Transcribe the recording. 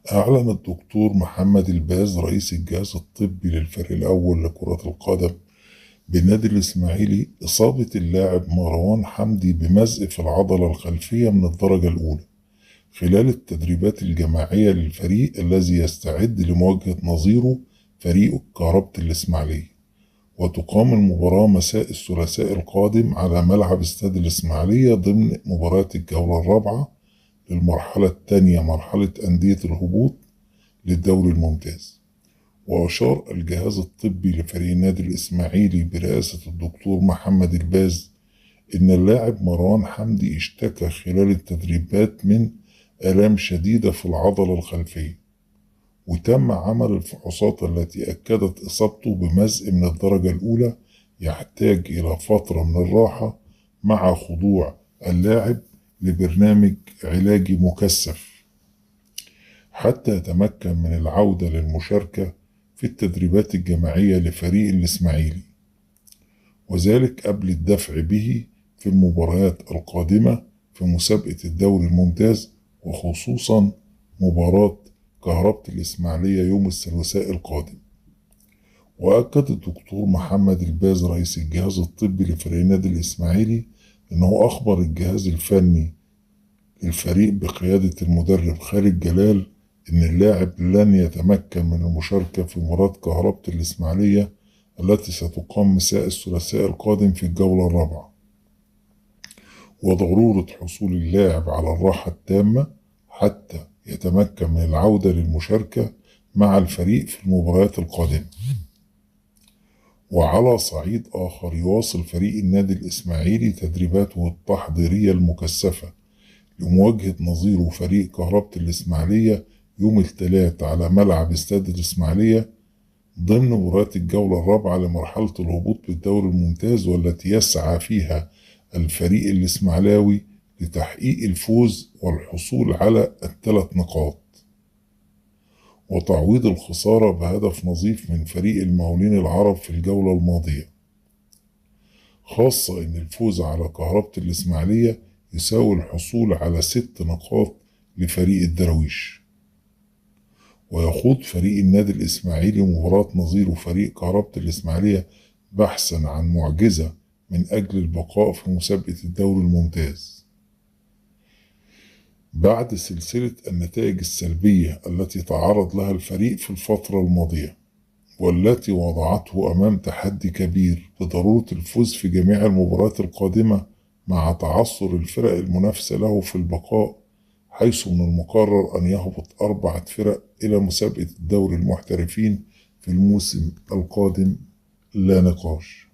أعلن الدكتور محمد الباز رئيس الجهاز الطبي للفريق الأول لكرة القدم بالنادي الإسماعيلي إصابة اللاعب مروان حمدي بمزق في العضلة الخلفية من الدرجة الأولى خلال التدريبات الجماعية للفريق الذي يستعد لمواجهة نظيره فريق كهربة الإسماعيلية. وتقام المباراة مساء الثلاثاء القادم على ملعب استاد الإسماعيلية ضمن مباريات الجولة الرابعة للمرحلة الثانية مرحلة أندية الهبوط للدوري الممتاز. وأشار الجهاز الطبي لفريق النادي الإسماعيلي برئاسة الدكتور محمد الباز إن اللاعب مروان حمدي اشتكى خلال التدريبات من آلام شديدة في العضلة الخلفية، وتم عمل الفحوصات التي أكدت إصابته بمزق من الدرجة الأولى يحتاج إلى فترة من الراحة مع خضوع اللاعب لبرنامج علاجي مكثف حتى يتمكن من العودة للمشاركة في التدريبات الجماعية لفريق الإسماعيلي، وذلك قبل الدفع به في المباريات القادمة في مسابقة الدوري الممتاز، وخصوصا مباراة كهربة الإسماعيلية يوم الثلاثاء القادم. وأكد الدكتور محمد الباز رئيس الجهاز الطبي لفريق النادي الإسماعيلي أنه أخبر الجهاز الفني للفريق بقيادة المدرب خالد جلال أن اللاعب لن يتمكن من المشاركة في مباراة كهربة الإسماعيلية التي ستقام مساء الثلاثاء القادم في الجولة الرابعة، وضرورة حصول اللاعب على الراحة التامة حتى يتمكن من العودة للمشاركة مع الفريق في المباريات القادمة. وعلى صعيد آخر، يواصل فريق النادي الإسماعيلي تدريباته التحضيرية المكثفة لمواجهة نظيره فريق كهربة الإسماعيلية يوم الثلاث على ملعب استاد الإسماعيلية ضمن مباريات الجولة الرابعة لمرحلة الهبوط بالدوري الممتاز، والتي يسعى فيها الفريق الإسماعيلاوي لتحقيق الفوز والحصول على ال3 نقاط وتعويض الخسارة بهدف نظيف من فريق المقاولين العرب في الجولة الماضية، خاصة أن الفوز على كهربة الإسماعيلية يساوي الحصول على 6 نقاط لفريق الدراويش. ويخوض فريق النادي الإسماعيلي مباراة نظيره فريق كهربة الإسماعيلية بحثا عن معجزة من أجل البقاء في مسابقة الدوري الممتاز بعد سلسلة النتائج السلبية التي تعرض لها الفريق في الفترة الماضية، والتي وضعته أمام تحدي كبير بضرورة الفوز في جميع المباريات القادمة مع تعثر الفرق المنافسة له في البقاء، حيث من المقرر أن يهبط 4 فرق إلى مسابقة الدوري المحترفين في الموسم القادم لا نقاش.